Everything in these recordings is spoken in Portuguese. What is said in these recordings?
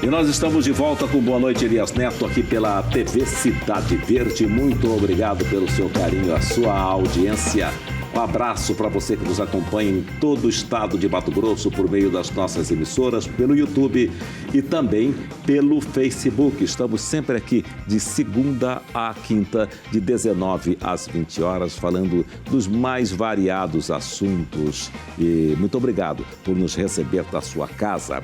E nós estamos de volta com Boa Noite, Elias Neto, aqui pela TV Cidade Verde. Muito obrigado pelo seu carinho, a sua audiência. Um abraço para você que nos acompanha em todo o estado de Mato Grosso por meio das nossas emissoras, pelo YouTube e também pelo Facebook. Estamos sempre aqui de segunda a quinta, de 19 às 20 horas, falando dos mais variados assuntos. E muito obrigado por nos receber da sua casa.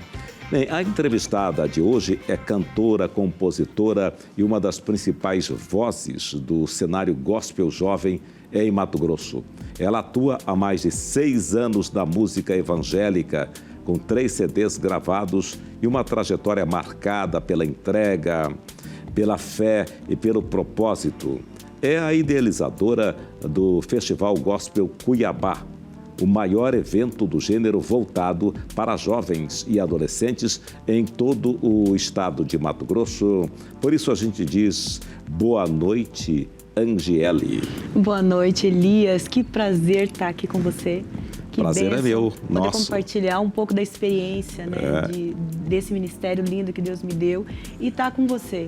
Bem, a entrevistada de hoje é cantora, compositora e uma das principais vozes do cenário gospel jovem em Mato Grosso. Ela atua há mais de 6 anos na música evangélica, com 3 CDs gravados e uma trajetória marcada pela entrega, pela fé e pelo propósito. É a idealizadora do Festival Gospel Cuiabá, o maior evento do gênero voltado para jovens e adolescentes em todo o estado de Mato Grosso. Por isso a gente diz boa noite, Angiele. Boa noite, Elias. Que prazer estar aqui com você. Que prazer bênção é meu, poder compartilhar um pouco da experiência, né, desse ministério lindo que Deus me deu e estar com você.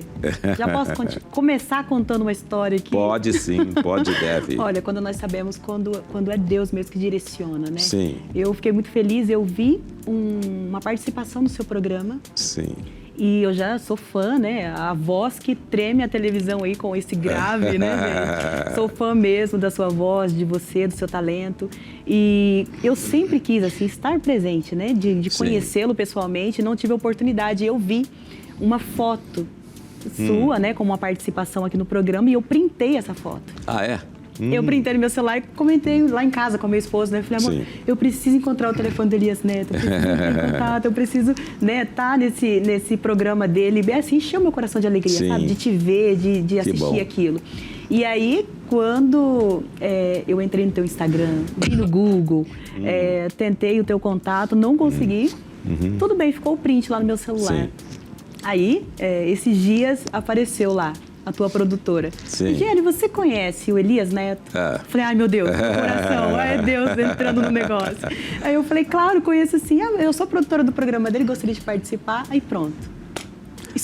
Já posso começar contando uma história aqui? Pode sim, pode e deve. Olha, quando nós sabemos quando é Deus mesmo que direciona, né? Sim. Eu fiquei muito feliz, eu vi uma participação no seu programa. Sim. E eu já sou fã, né? A voz que treme a televisão aí com esse grave, né, gente? Sou fã mesmo da sua voz, de você, do seu talento. E eu sempre quis, assim, estar presente, né? De conhecê-lo pessoalmente. Não tive a oportunidade. Eu vi uma foto sua, né? Com uma participação aqui no programa e eu printei essa foto. Ah, é? Eu printei no meu celular e comentei lá em casa com a minha esposa, né? Falei, amor, eu preciso encontrar o telefone do Elias Neto, eu preciso entrar em contato, eu preciso, né, estar nesse programa dele. E assim, encheu meu coração de alegria, sabe? De te ver, de assistir aquilo. E aí, quando eu entrei no teu Instagram, vi no Google, tentei o teu contato, não consegui, tudo bem, ficou o print lá no meu celular. Sim. Aí, esses dias, apareceu lá a tua produtora. Sim. Gênio, você conhece o Elias Neto? Falei, ai meu Deus, meu coração, é Deus entrando no negócio. Aí eu falei, claro, conheço sim, eu sou produtora do programa dele, gostaria de participar, aí pronto.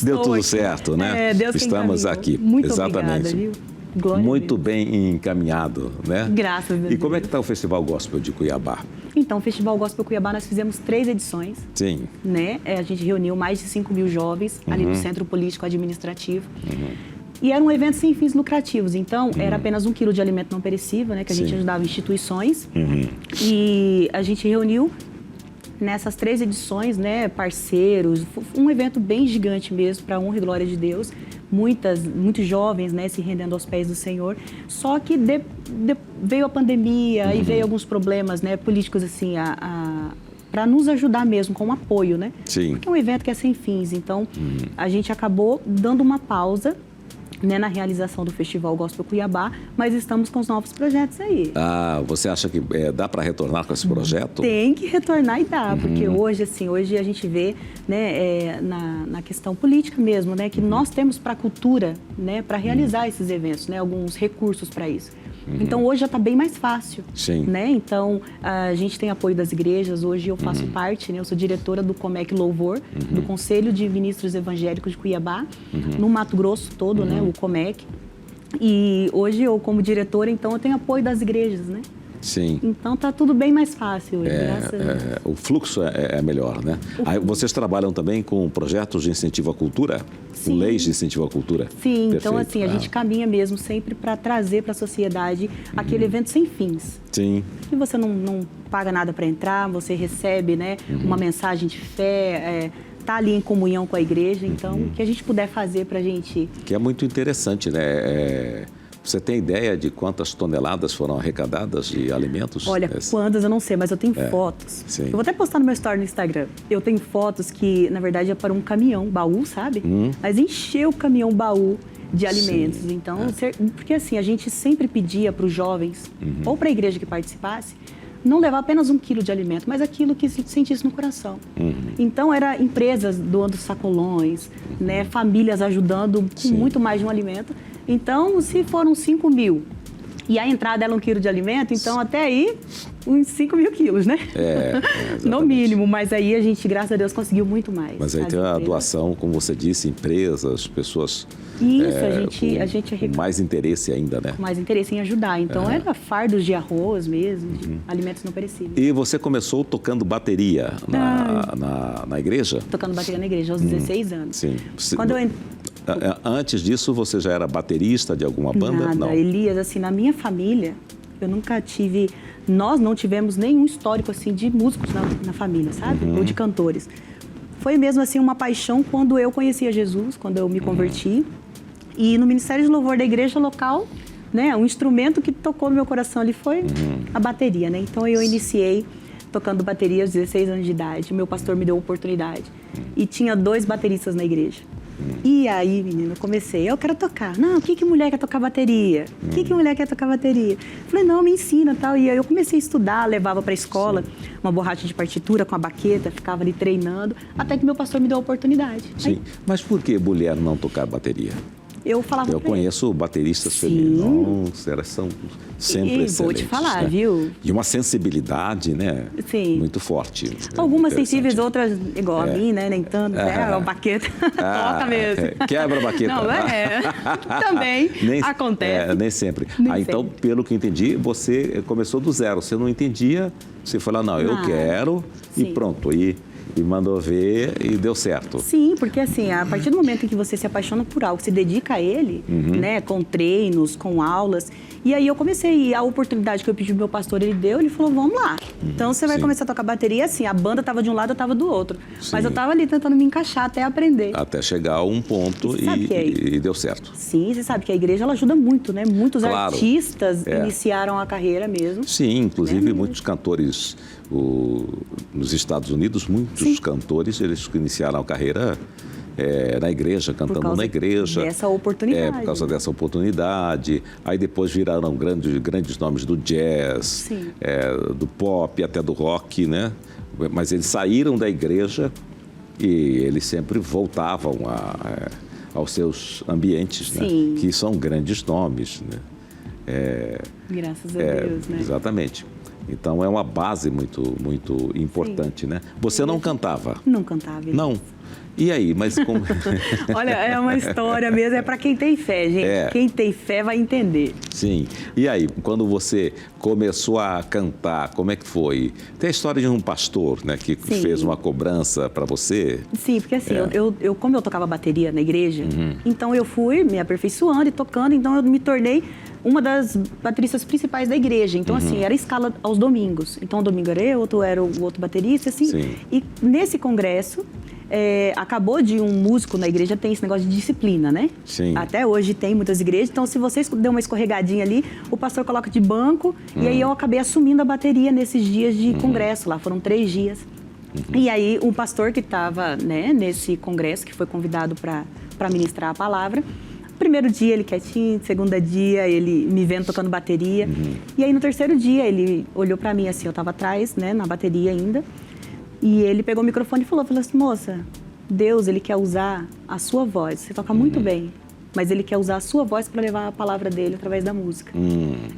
Deu tudo certo, né? Deus Estamos aqui. Muito exatamente. Obrigada, viu? Glória muito bem encaminhado, né? Graças a Deus. E como é que está o Festival Gospel de Cuiabá? Então, o Festival Gospel Cuiabá, nós fizemos 3 edições. Sim. Né? A gente reuniu mais de 5.000 jovens ali no Centro Político Administrativo. E era um evento sem fins lucrativos, então era apenas 1 quilo de alimento não perecível, né, que a gente ajudava instituições. E a gente reuniu nessas 3 edições, né, parceiros, um evento bem gigante mesmo, para honra e glória de Deus. Muitos jovens, né, se rendendo aos pés do Senhor. Só que veio a pandemia e veio alguns problemas, né, políticos assim, para nos ajudar mesmo, com apoio, né? Sim. Porque é um evento que é sem fins, então a gente acabou dando uma pausa, né, na realização do Festival Gospel Cuiabá, mas estamos com os novos projetos aí. Ah, você acha que dá para retornar com esse projeto? Tem que retornar e dá, porque hoje a gente vê, né, na questão política mesmo, né, que nós temos para a cultura, né, para realizar esses eventos, né, alguns recursos para isso. Então, hoje já está bem mais fácil. Sim. Né? Então, a gente tem apoio das igrejas. Hoje eu faço parte, né? Eu sou diretora do Comec Louvor, do Conselho de Ministros Evangélicos de Cuiabá, no Mato Grosso todo, né? O Comec. E hoje eu, como diretora, então, eu tenho apoio das igrejas, né? Sim. Então, está tudo bem mais fácil hoje, graças a Deus. O fluxo é melhor, né? Aí, vocês trabalham também com projetos de incentivo à cultura? Sim. Com leis de incentivo à cultura? Sim, Perfeito. então assim, a gente caminha mesmo sempre para trazer para a sociedade aquele evento sem fins. Sim. Que você não paga nada para entrar, você recebe, né, uma mensagem de fé, tá ali em comunhão com a igreja, então o que a gente puder fazer para a gente... Que é muito interessante, né? Você tem ideia de quantas toneladas foram arrecadadas de alimentos? Olha, quantas eu não sei, mas eu tenho fotos. Sim. Eu vou até postar no meu story no Instagram. Eu tenho fotos que, na verdade, é para um caminhão, baú, sabe? Mas encheu o caminhão baú de alimentos. Sim. Então, porque assim, a gente sempre pedia para os jovens, ou para a igreja que participasse, não levar apenas 1 quilo de alimento, mas aquilo que se sentisse no coração. Então, era empresas doando sacolões, né, famílias ajudando com muito mais de um alimento. Então, se foram 5.000 E a entrada era 1 quilo de alimento, então até aí, uns 5 mil quilos, né? No mínimo, mas aí a gente, graças a Deus, conseguiu muito mais. Mas aí tem a doação, como você disse, empresas, pessoas... Isso, a gente com mais interesse ainda, né? Com mais interesse em ajudar. Então, era fardos de arroz mesmo, de alimentos não perecíveis. E você começou tocando bateria na igreja? Tocando bateria na igreja, aos 16 anos. Sim. Quando eu Antes disso, você já era baterista de alguma banda? Nada. Não. Elias, assim, na minha família, eu nunca tive... Nós não tivemos nenhum histórico, assim, de músicos na família, sabe? Ou de cantores. Foi mesmo, assim, uma paixão quando eu conhecia Jesus, quando eu me converti. E no Ministério de Louvor da igreja local, né? Um instrumento que tocou no meu coração ali foi a bateria, né? Então, eu iniciei tocando bateria aos 16 anos de idade. Meu pastor me deu a oportunidade. E tinha 2 bateristas na igreja. E aí, menina, eu comecei, eu quero tocar. Não, o que mulher quer tocar bateria? O que mulher quer tocar bateria? Falei, não, me ensina e tal. E aí eu comecei a estudar, levava para a escola uma borracha de partitura com a baqueta, ficava ali treinando, até que meu pastor me deu a oportunidade. Sim, aí, mas por que mulher não tocar bateria? Eu falava Eu conheço bateristas femininos, elas são sempre excelentes. Vou te falar, né? viu? E uma sensibilidade, né? Sim. Muito forte. Algumas sensíveis, outras igual a mim, né? Nem tanto. A baqueta toca mesmo. Quebra a baqueta. Não, também acontece. Nem sempre. Nem então, sempre. pelo que entendi, você começou do zero. Você não entendia, você falou, não, eu quero, e pronto. E mandou ver e deu certo. Sim, porque assim, a partir do momento em que você se apaixona por algo, se dedica a ele, né, com treinos, com aulas, e aí eu comecei, e a oportunidade que eu pedi pro meu pastor, ele deu, ele falou, vamos lá. Então você vai começar a tocar bateria, assim, a banda tava de um lado, eu tava do outro. Mas eu tava ali tentando me encaixar até aprender. Até chegar a um ponto e deu certo. Sim, você sabe que a igreja, ela ajuda muito, né? Muitos artistas iniciaram a carreira mesmo. Sim, inclusive muitos cantores nos Estados Unidos, muitos cantores, eles iniciaram a carreira na igreja, cantando na igreja. Dessa oportunidade. Por causa dessa oportunidade. Aí depois viraram grandes nomes do jazz, do pop, até do rock, né? Mas eles saíram da igreja e eles sempre voltavam aos seus ambientes, né? Que são grandes nomes, né? Graças a Deus, né? Exatamente. Então, é uma base muito, muito importante, né? Você não cantava? Não cantava. Não? E aí, mas como... Olha, é uma história mesmo, é para quem tem fé, gente. Quem tem fé vai entender. Sim. E aí, quando você começou a cantar, como é que foi? Tem a história de um pastor, né, que fez uma cobrança para você? Sim, porque assim, como eu tocava bateria na igreja, então eu fui me aperfeiçoando e tocando, então eu me tornei uma das bateristas principais da igreja. Então, assim, era escala aos domingos. Então, um domingo era eu, outro era o outro baterista, assim. Sim. E nesse congresso, acabou de um músico na igreja, tem esse negócio de disciplina, né? Sim. Até hoje tem muitas igrejas. Então, se você deu uma escorregadinha ali, o pastor coloca de banco. E aí eu acabei assumindo a bateria nesses dias de congresso lá. Foram 3 dias. E aí, o pastor que estava, né, nesse congresso, que foi convidado para ministrar a palavra, primeiro dia ele quietinho, segundo dia ele me vendo tocando bateria. E aí no terceiro dia ele olhou pra mim assim, eu tava atrás, né, na bateria ainda. E ele pegou o microfone e falou assim, moça, Deus, ele quer usar a sua voz. Você toca muito bem, mas ele quer usar a sua voz para levar a palavra dele através da música.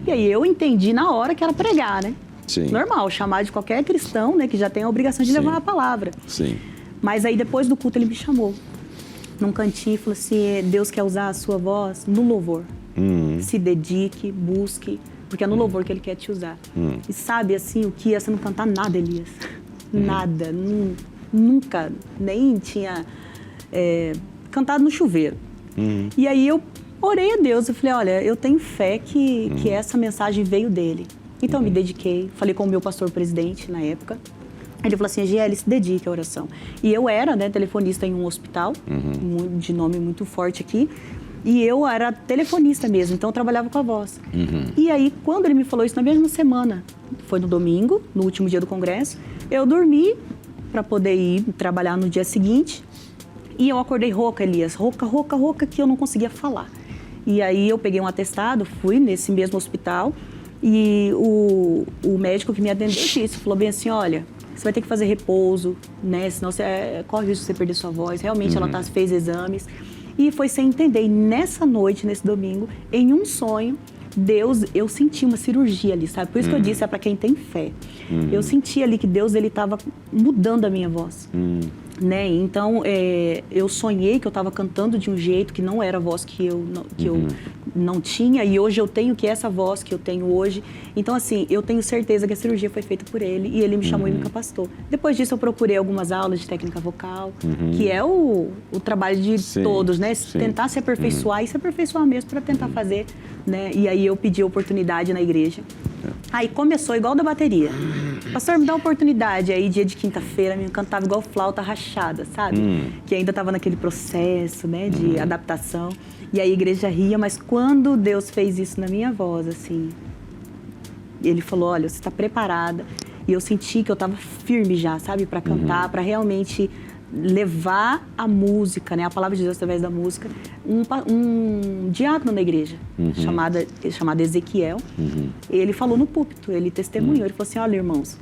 E aí eu entendi na hora que era pregar, né? Sim. Normal, chamar de qualquer cristão, né, que já tem a obrigação de levar a palavra. Sim. Mas aí depois do culto ele me chamou num cantinho e falou assim, Deus quer usar a sua voz no louvor. Se dedique, busque, porque é no louvor que ele quer te usar. E sabe, assim, o que é você não cantar nada, Elias? Nada. Nunca, nem tinha cantado no chuveiro. E aí eu orei a Deus, eu falei, olha, eu tenho fé que essa mensagem veio dele. Então eu me dediquei, falei com o meu pastor presidente na época. Ele falou assim, Giele, se dedique à oração. E eu era, né, telefonista em um hospital, de nome muito forte aqui, e eu era telefonista mesmo, então eu trabalhava com a voz. E aí, quando ele me falou isso na mesma semana, foi no domingo, no último dia do congresso, eu dormi para poder ir trabalhar no dia seguinte, e eu acordei rouca, Elias, rouca, que eu não conseguia falar. E aí eu peguei um atestado, fui nesse mesmo hospital, e o médico que me atendeu disse, falou bem assim, olha, você vai ter que fazer repouso, né? Senão você corre o risco de você perder sua voz. Realmente ela fez exames. E foi sem entender. E nessa noite, nesse domingo, em um sonho, Deus, eu senti uma cirurgia ali, sabe? Por isso que eu disse, é para quem tem fé. Eu senti ali que Deus, ele estava mudando a minha voz. Né? Então, eu sonhei que eu estava cantando de um jeito que não era a voz que eu não tinha, e hoje eu tenho que essa voz que eu tenho hoje. Então, assim, eu tenho certeza que a cirurgia foi feita por ele, e ele me chamou e me capacitou. Depois disso, eu procurei algumas aulas de técnica vocal, que é o trabalho de todos, né? Tentar se aperfeiçoar e se aperfeiçoar mesmo para tentar fazer, né? E aí eu pedi a oportunidade na igreja. Aí começou igual da bateria. Pastor, me dá uma oportunidade. Aí, dia de quinta-feira, me cantava igual flauta rachada, sabe? Que ainda estava naquele processo, né, de adaptação. E aí a igreja ria, mas quando Deus fez isso na minha voz, assim, ele falou, olha, você está preparada. E eu senti que eu estava firme já, sabe, para cantar, para realmente levar a música, né, a palavra de Deus através da música. Um diácono na igreja, chamado Ezequiel, ele falou no púlpito, ele testemunhou, ele falou assim, olha, irmãos,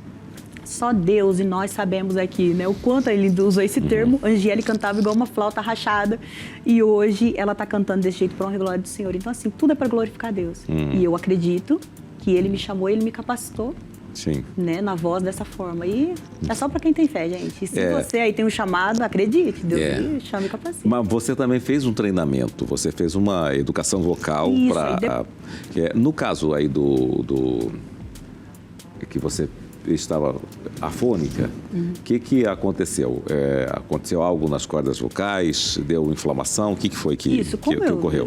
só Deus e nós sabemos aqui, né, o quanto ele usou esse termo. Angiele cantava igual uma flauta rachada, e hoje ela está cantando desse jeito para honra e glória do Senhor. Então, assim, tudo é para glorificar Deus. E eu acredito que ele me chamou, ele me capacitou, né, na voz dessa forma. E é só para quem tem fé, gente. E se você aí tem um chamado, acredite, Deus chama e capacita. Mas você também fez um treinamento, você fez uma educação vocal para... No caso aí que você estava afônica, o que aconteceu? Aconteceu algo nas cordas vocais? Deu inflamação? O que foi que ocorreu?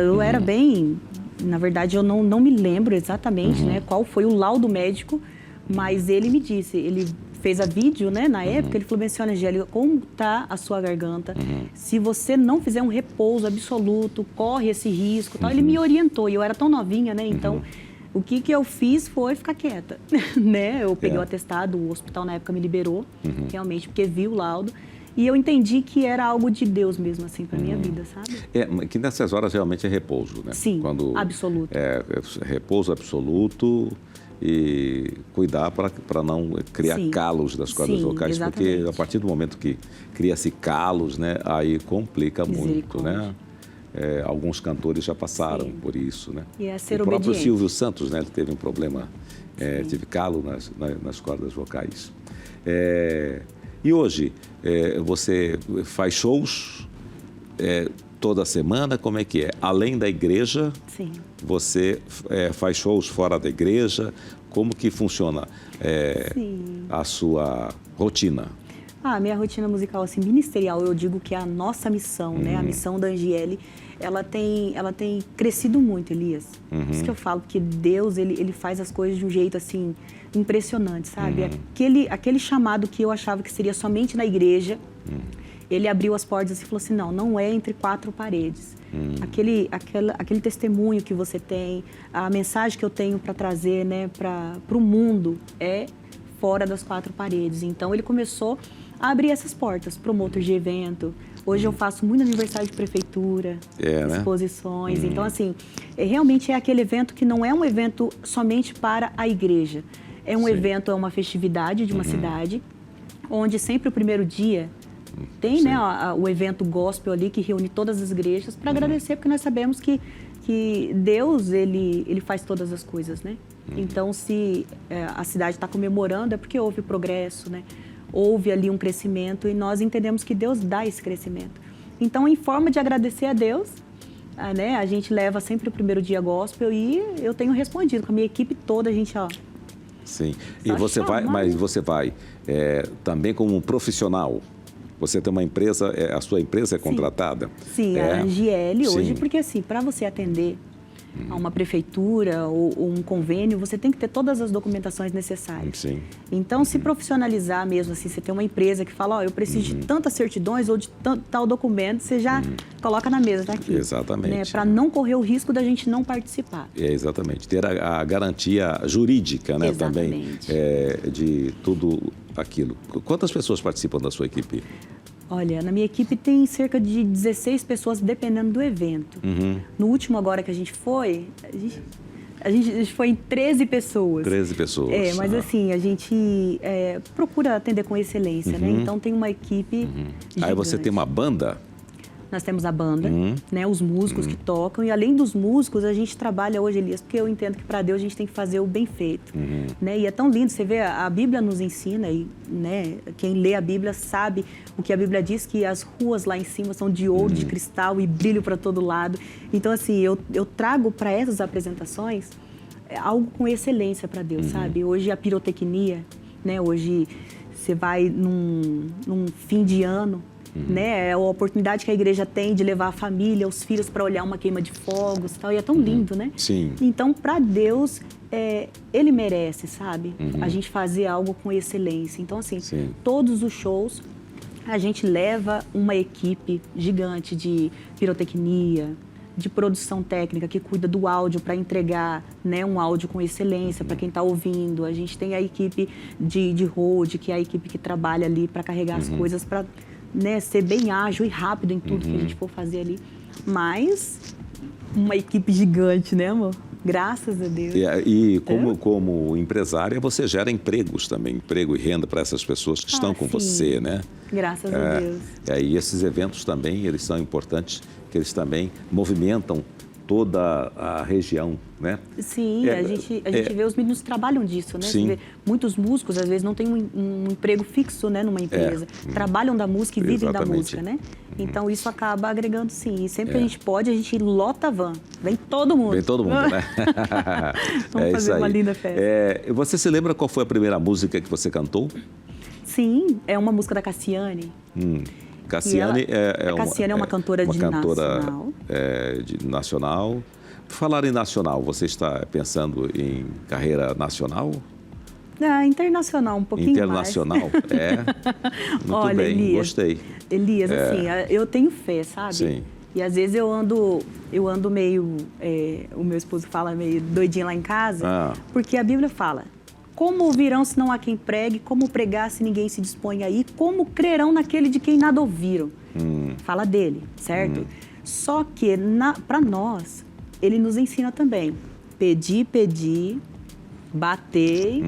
Eu era bem... Na verdade, eu não me lembro exatamente, né, qual foi o laudo médico, mas ele me disse, ele fez a vídeo, né, na época, ele falou bem assim, olha, Angélica, como está a sua garganta? Se você não fizer um repouso absoluto, corre esse risco, tal. Ele me orientou, e eu era tão novinha, né, então... O que eu fiz foi ficar quieta, né? Eu peguei o atestado, o hospital na época me liberou, realmente, porque viu o laudo. E eu entendi que era algo de Deus mesmo, assim, para minha vida, sabe? Que nessas horas realmente é repouso, né? Sim, absoluto. Repouso absoluto e cuidar para não criar calos das cordas vocais, exatamente. Porque a partir do momento que cria-se calos, né? Aí complica muito, né? Alguns cantores já passaram por isso, né? E é ser o próprio obediente. Silvio Santos, né? Ele teve um problema, teve calo nas cordas vocais. E hoje, você faz shows toda semana? Como é que é? Além da igreja, você faz shows fora da igreja? Como que funciona a sua rotina? A minha rotina musical, assim, ministerial, eu digo que é a nossa missão, né? A missão da Angélica, ela tem crescido muito, Elias. Por isso que eu falo que Deus, ele faz as coisas de um jeito, assim, impressionante, sabe? Aquele chamado que eu achava que seria somente na igreja, ele abriu as portas e falou assim, não é entre quatro paredes. Aquele testemunho que você tem, a mensagem que eu tenho para trazer, né, para o mundo é fora das quatro paredes. Então, ele começou a abrir essas portas, promotor de evento. Hoje eu faço muito aniversário de prefeitura, exposições. Então, assim, realmente é aquele evento que não é um evento somente para a igreja. É um evento, é uma festividade de uma cidade, onde sempre o primeiro dia tem, né, o evento gospel ali, que reúne todas as igrejas para agradecer, porque nós sabemos que Deus, ele faz todas as coisas, né? Então, se a cidade está comemorando, é porque houve progresso, né? Houve ali um crescimento e nós entendemos que Deus dá esse crescimento. Então, em forma de agradecer a Deus, né, a gente leva sempre o primeiro dia gospel e eu tenho respondido com a minha equipe toda, a gente, Sim. E você vai, mas você vai também como um profissional. Você tem uma empresa, a sua empresa é contratada? Sim, a Angélica hoje, porque assim, para você atender a uma prefeitura ou um convênio, você tem que ter todas as documentações necessárias. Então, se profissionalizar mesmo, assim, você tem uma empresa que fala, eu preciso de tantas certidões ou de tal documento, você já coloca na mesa, tá aqui. Exatamente. Né, para não correr o risco da gente não participar. Exatamente. Ter a garantia jurídica, né, também, de tudo aquilo. Quantas pessoas participam da sua equipe? Olha, na minha equipe tem cerca de 16 pessoas, dependendo do evento. No último agora que a gente foi, a gente foi em 13 pessoas. 13 pessoas. Mas assim, a gente procura atender com excelência, né? Então tem uma equipe gigante. Aí você tem uma banda? nós temos a banda, né, os músicos que tocam, e além dos músicos, a gente trabalha hoje, Elias, porque eu entendo que para Deus a gente tem que fazer o bem feito, né, e é tão lindo, você vê, a Bíblia nos ensina, e, né, quem lê a Bíblia sabe o que a Bíblia diz, que as ruas lá em cima são de ouro, de cristal e brilho para todo lado. Então, assim, eu trago para essas apresentações algo com excelência para Deus, sabe? Hoje a pirotecnia, né, hoje você vai num fim de ano, né? É a oportunidade que a igreja tem de levar a família, os filhos para olhar uma queima de fogos e tal. E é tão lindo, né? Sim. Então, para Deus, Ele merece, sabe? A gente fazer algo com excelência. Então, assim, todos os shows, a gente leva uma equipe gigante de pirotecnia, de produção técnica que cuida do áudio para entregar, né, um áudio com excelência para quem está ouvindo. A gente tem a equipe de road, que é a equipe que trabalha ali para carregar as coisas, para, né, ser bem ágil e rápido em tudo que a gente for fazer ali. Mas uma equipe gigante, né, amor? Graças a Deus. E como empresária, você gera empregos também, emprego e renda para essas pessoas que estão com você, né? Graças a Deus. E esses eventos também, eles são importantes, que eles também movimentam toda a região, né? Sim, a gente vê os meninos trabalham disso, né? Sim. Você vê, muitos músicos, às vezes, não têm um emprego fixo, né, numa empresa. Trabalham da música e vivem da música, né? Então, isso acaba agregando, sim. E sempre que a gente pode, a gente lota a van. Vem todo mundo. Vem todo mundo, né? Vamos fazer uma linda festa. Você se lembra qual foi a primeira música que você cantou? Sim, é uma música da Cassiane. Cassiane Cassiane é uma cantora nacional. Nacional. Por falar em nacional, você está pensando em carreira nacional? Internacional, um pouquinho internacional, mais. Muito Olha, bem, Elias, gostei. Elias, assim, eu tenho fé, sabe? Sim. E às vezes eu ando meio, o meu esposo fala meio doidinho lá em casa, porque a Bíblia fala: como ouvirão se não há quem pregue, como pregar se ninguém se dispõe aí, como crerão naquele de quem nada ouviram. Fala dele, certo? Só que para nós, ele nos ensina também: pedir, bater,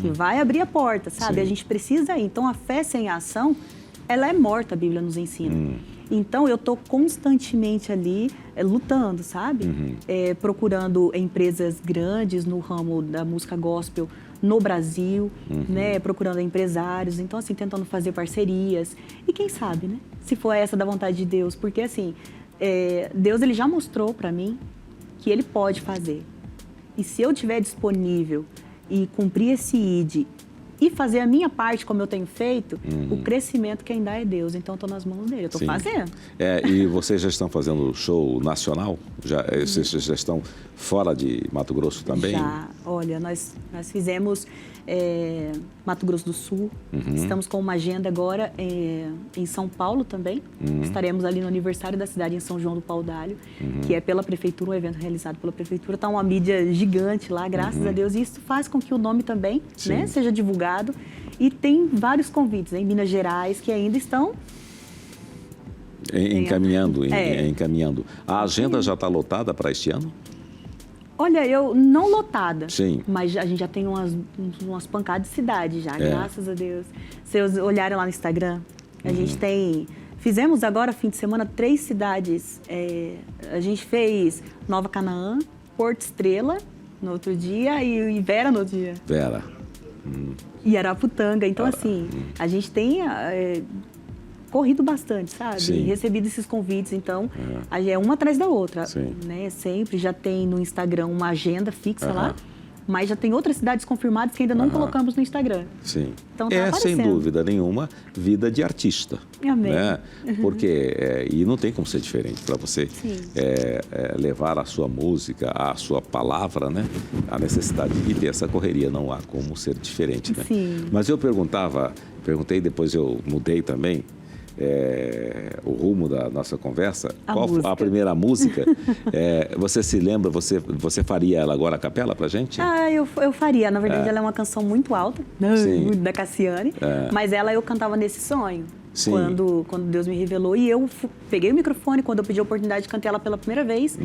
que vai abrir a porta, sabe? Sim. A gente precisa ir. Então, a fé sem ação, ela é morta, a Bíblia nos ensina. Então, eu estou constantemente ali lutando, sabe? Procurando empresas grandes no ramo da música gospel no Brasil, né? Procurando empresários. Então, assim, tentando fazer parcerias. E quem sabe, né? Se for essa da vontade de Deus. Porque, assim, Deus, ele já mostrou para mim que ele pode fazer. E se eu estiver disponível e cumprir esse ID e fazer a minha parte como eu tenho feito, o crescimento quem dá é Deus. Então, eu estou nas mãos dele, eu estou fazendo. E vocês já estão fazendo show nacional? Vocês já estão fora de Mato Grosso também? Já. Olha, nós fizemos Mato Grosso do Sul. Estamos com uma agenda agora em São Paulo também. Estaremos ali no aniversário da cidade, em São João do Pau-d'Alho, que é pela prefeitura, um evento realizado pela prefeitura. Está uma mídia gigante lá, graças a Deus. E isso faz com que o nome também, né, seja divulgado. E tem vários convites em Minas Gerais que ainda estão encaminhando. A agenda já está lotada para este ano? Olha, não lotada, Sim. Mas a gente já tem umas pancadas de cidade já, graças a Deus. Se vocês olharem lá no Instagram, a gente fizemos agora, fim de semana, 3 cidades. A gente fez Nova Canaã, Porto Estrela no outro dia e Vera no outro dia. Vera. E Araputanga. Então, assim, a gente tem corrido bastante, sabe? Sim. Recebido esses convites, então, é uma atrás da outra, Sim. né? Sempre já tem no Instagram uma agenda fixa lá, mas já tem outras cidades confirmadas que ainda não colocamos no Instagram. Sim. Então, tá sem dúvida nenhuma, vida de artista. Amém. Né? Porque, e não tem como ser diferente para você levar a sua música, a sua palavra, né? A necessidade de ter essa correria, não há como ser diferente, né? Sim. Mas eu perguntei, depois eu mudei também, o rumo da nossa conversa. Qual foi a primeira música? Você se lembra, você faria ela agora a capela pra gente? Eu faria. Na verdade, ela é uma canção muito alta, da Cassiane, mas eu cantava nesse sonho. Sim. Quando Deus me revelou. E eu peguei o microfone, quando eu pedi a oportunidade de cantar ela pela primeira vez,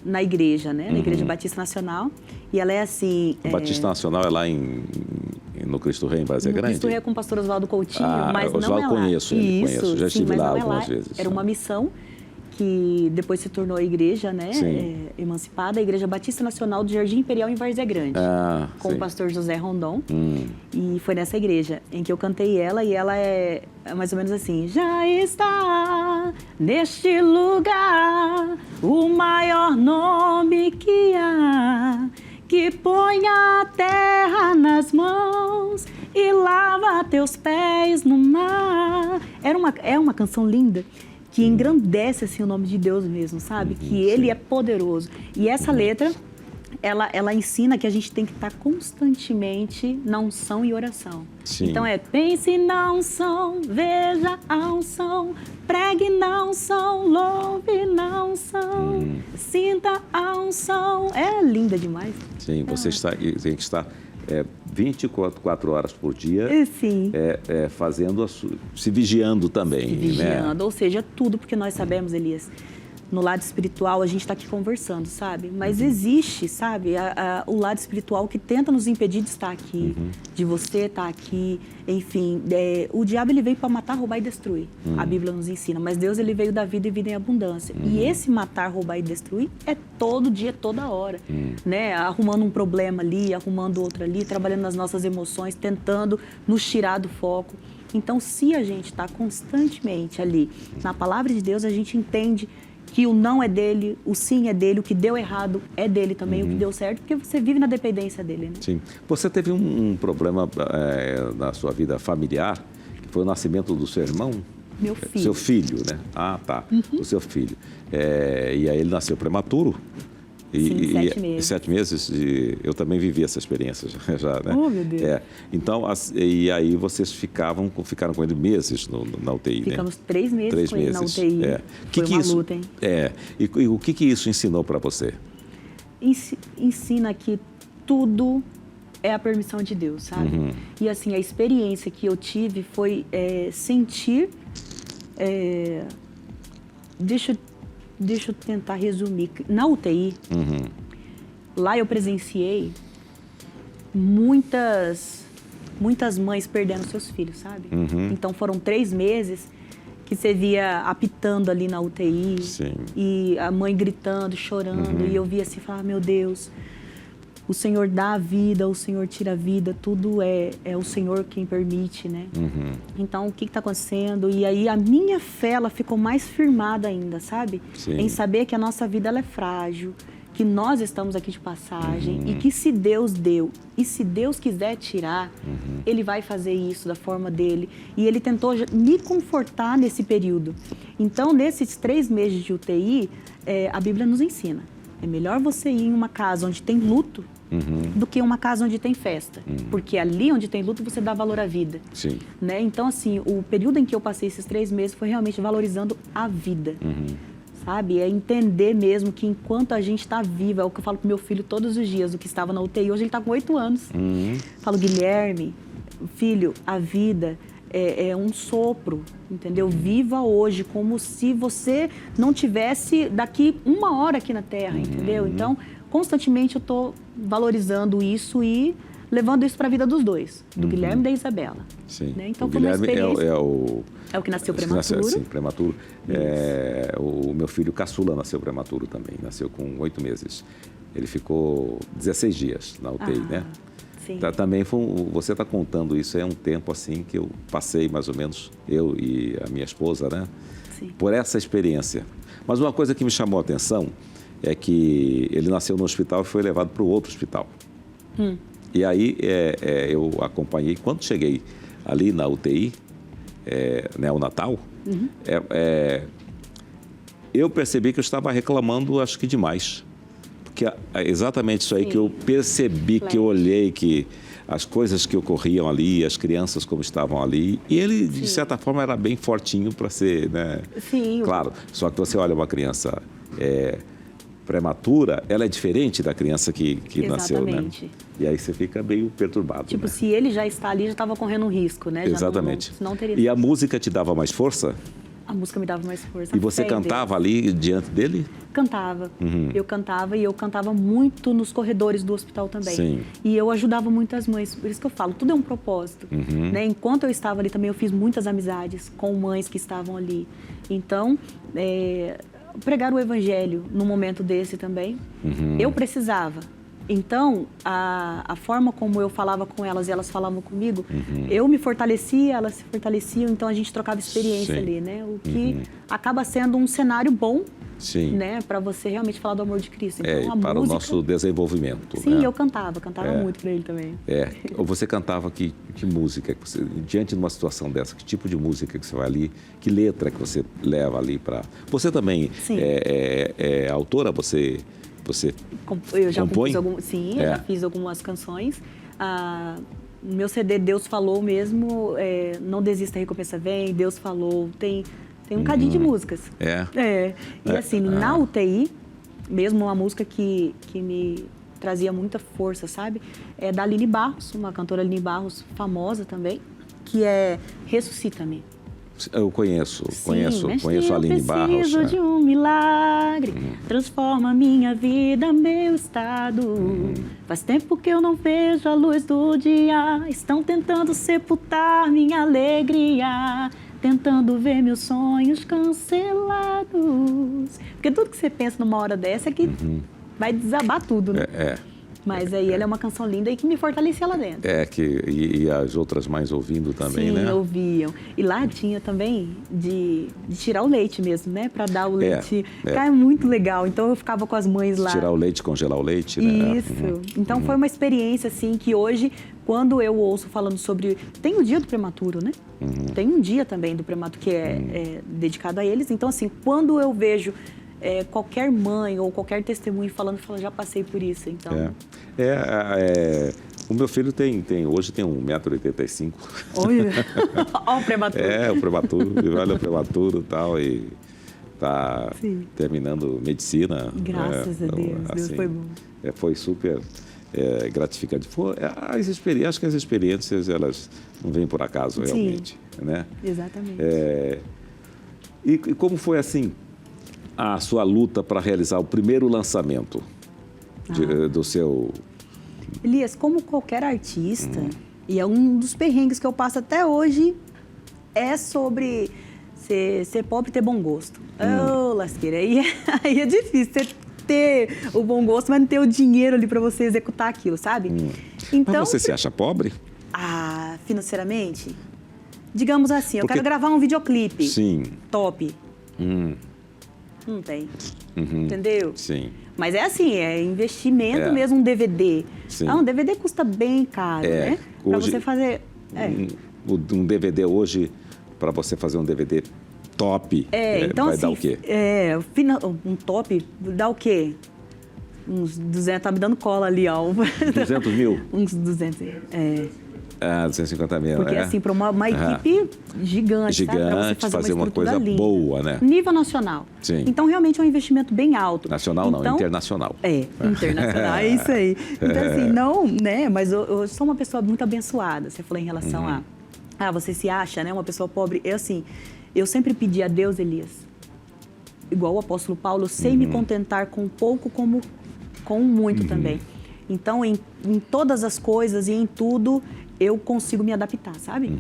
na igreja, né? Na Igreja Batista Nacional. E ela é assim... A Batista Nacional é lá em no Cristo Rei, em Várzea Grande? Cristo Rei é com o pastor Oswaldo Coutinho, mas não Oswaldo é lá. conheço, conheço. Já estive lá algumas vezes. Era uma missão que depois se tornou a igreja, né, emancipada, a Igreja Batista Nacional do Jardim Imperial em Várzea Grande, com o pastor José Rondon. E foi nessa igreja em que eu cantei ela, e ela é mais ou menos assim: já está neste lugar o maior nome que há, que põe a terra nas mãos e lava teus pés no mar. É uma canção linda, que engrandece assim, o nome de Deus mesmo, sabe? Que Ele é poderoso. E essa letra, ela ensina que a gente tem que estar constantemente na unção e oração. Sim. Então pense na unção, veja a unção, pregue na unção, louve na unção, sinta a unção. É linda demais. Sim, você tem que estar 24 horas por dia, Sim. fazendo se vigiando também. Se vigiando, né? ou seja, tudo, porque nós sabemos, Elias, no lado espiritual a gente está aqui conversando, sabe? Mas existe, sabe, o lado espiritual que tenta nos impedir de estar aqui, de você estar aqui, enfim. O diabo, ele veio para matar, roubar e destruir, a Bíblia nos ensina, mas Deus, ele veio da vida e vida em abundância. E esse matar, roubar e destruir é todo dia, toda hora, né? Arrumando um problema ali, arrumando outro ali, trabalhando nas nossas emoções, tentando nos tirar do foco. Então, se a gente está constantemente ali na palavra de Deus, a gente entende que o não é dele, o sim é dele, o que deu errado é dele também, o que deu certo, porque você vive na dependência dele, né? Sim. Você teve um problema na sua vida familiar, que foi o nascimento do seu irmão? Meu filho. Seu filho, né? Ah, tá. O seu filho. E aí ele nasceu prematuro? Sim, 7 meses. 7 meses, eu também vivi essa experiência já, né? Oh, meu Deus. Então, e aí vocês ficaram com ele meses na UTI, né? Ficamos 3 meses 3 com ele na UTI. Foi uma luta, hein? E o que isso ensinou para você? Ensina que tudo é a permissão de Deus, sabe? E assim, a experiência que eu tive foi sentir... Deixa eu tentar resumir. Na UTI, lá eu presenciei muitas mães perdendo seus filhos, sabe? Então foram 3 meses que você via apitando ali na UTI. Sim. E a mãe gritando, chorando. E eu via assim, falar, meu Deus, o Senhor dá a vida, o Senhor tira a vida, tudo é o Senhor quem permite, né? Então, o que está acontecendo? E aí a minha fé, ela ficou mais firmada ainda, sabe? Sim. Em saber que a nossa vida, ela é frágil, que nós estamos aqui de passagem e que se Deus deu e se Deus quiser tirar, Ele vai fazer isso da forma dele. E Ele tentou me confortar nesse período. Então, nesses 3 meses de UTI, a Bíblia nos ensina. É melhor você ir em uma casa onde tem luto do que uma casa onde tem festa. Porque ali onde tem luto, você dá valor à vida. Sim. Né? Então, assim, o período em que eu passei esses 3 meses foi realmente valorizando a vida. Sabe? É entender mesmo que enquanto a gente está vivo, é o que eu falo pro meu filho todos os dias, o que estava na UTI, hoje ele está com 8 anos. Falo, Guilherme, filho, a vida é um sopro, entendeu? Viva hoje como se você não tivesse daqui 1 hora aqui na Terra, entendeu? Então, constantemente eu estou valorizando isso e levando isso para a vida dos dois, do Guilherme e da Isabela. Sim. Né? Então, o foi uma Guilherme experiência. É o que nasceu prematuro. Sim, prematuro. O meu filho caçula nasceu prematuro também, nasceu com 8 meses. Ele ficou 16 dias na UTI, né? Sim. Também você está contando isso, é um tempo assim que eu passei mais ou menos, eu e a minha esposa, né? Sim. Por essa experiência. Mas uma coisa que me chamou a atenção é que ele nasceu no hospital e foi levado para o outro hospital. E aí eu acompanhei, quando cheguei ali na UTI, neonatal, eu percebi que eu estava reclamando, acho que demais. Porque é exatamente isso aí que eu percebi, que eu olhei, que as coisas que ocorriam ali, as crianças como estavam ali, e ele, de certa forma, era bem fortinho para ser, né? Sim. Claro, só que você olha uma criança prematura, ela é diferente da criança que nasceu, né? E aí você fica meio perturbado. Tipo, né? se ele já está ali, já estava correndo um risco, né? Exatamente. Já não teria... E a música te dava mais força? A música me dava mais força. E você cantava ali diante dele? Cantava. Eu cantava, e eu cantava muito nos corredores do hospital também. Sim. E eu ajudava muito as mães. Por isso que eu falo, tudo é um propósito. Né? Enquanto eu estava ali também, eu fiz muitas amizades com mães que estavam ali. Então, pregar o evangelho num momento desse também, eu precisava. Então, a forma como eu falava com elas e elas falavam comigo, eu me fortalecia, elas se fortaleciam, então a gente trocava experiência ali, né? O que acaba sendo um cenário bom, né? Para você realmente falar do amor de Cristo. Então, a para música... o nosso desenvolvimento. Sim, né? eu cantava muito para ele também. Você cantava que música? Que você, diante de uma situação dessa, que tipo de música que você vai ali? Que letra que você leva ali para... Você também é autora? Eu já compõe? Eu já fiz algumas canções. Meu CD Deus Falou mesmo, Não Desista, a Recompensa Vem, Deus Falou, tem um cadinho de músicas. E assim, na UTI, mesmo uma música que me trazia muita força, sabe? É da Aline Barros, uma cantora Aline Barros, famosa também, que é Ressuscita-me. Eu conheço a Aline Barros. Eu preciso de um milagre, transforma minha vida, meu estado. Faz tempo que eu não vejo a luz do dia, estão tentando sepultar minha alegria, tentando ver meus sonhos cancelados. Porque tudo que você pensa numa hora dessa é que vai desabar tudo, né? Mas aí ela é uma canção linda e que me fortalecia lá dentro. E as outras mães ouvindo também, né? Sim, ouviam. E lá tinha também de tirar o leite mesmo, né? Para dar o leite. Cara, é muito legal. Então eu ficava com as mães lá. Tirar o leite, congelar o leite, né? Isso. Então foi uma experiência, assim, que hoje, quando eu ouço falando sobre... Tem o dia do prematuro, né? Tem um dia também do prematuro que é dedicado a eles. Então, assim, quando eu vejo... qualquer mãe ou qualquer testemunho falando, já passei por isso, então... O meu filho hoje tem 1,85 m. Olha, o prematuro. O prematuro, olha o prematuro e tal, e tá terminando medicina. Graças a Deus, Deus foi bom. Foi super gratificante. Acho que as experiências, elas não vêm por acaso, realmente. Né? Exatamente. E como foi, assim, a sua luta para realizar o primeiro lançamento do seu... Elias, como qualquer artista, e é um dos perrengues que eu passo até hoje, é sobre ser pobre e ter bom gosto. Lasqueira, aí é difícil você ter o bom gosto, mas não ter o dinheiro ali para você executar aquilo, sabe? Então, mas você se acha pobre? Financeiramente? Digamos assim, eu quero gravar um videoclipe top. Não tem. Entendeu? Sim. Mas é assim, é investimento mesmo, um DVD. Sim. Um DVD custa bem caro, né? Para você fazer... Um DVD hoje, para você fazer um DVD top, então, vai assim, dar o quê? Um top dá o quê? Uns 200, tá me dando cola ali, ó. 200 mil? Uns 200, 250 mil, porque assim, para uma equipe gigante, sabe? Pra você fazer uma coisa linda. boa, né? Nível nacional. Sim. Então, realmente é um investimento bem alto. Nacional não, internacional. Internacional, é isso aí. Então, assim, não, né? Mas eu sou uma pessoa muito abençoada. Você falou em relação você se acha, né? Uma pessoa pobre. Eu sempre pedi a Deus, Elias, igual o apóstolo Paulo, sei me contentar com pouco como com muito também. Então, em todas as coisas e em tudo, eu consigo me adaptar, sabe?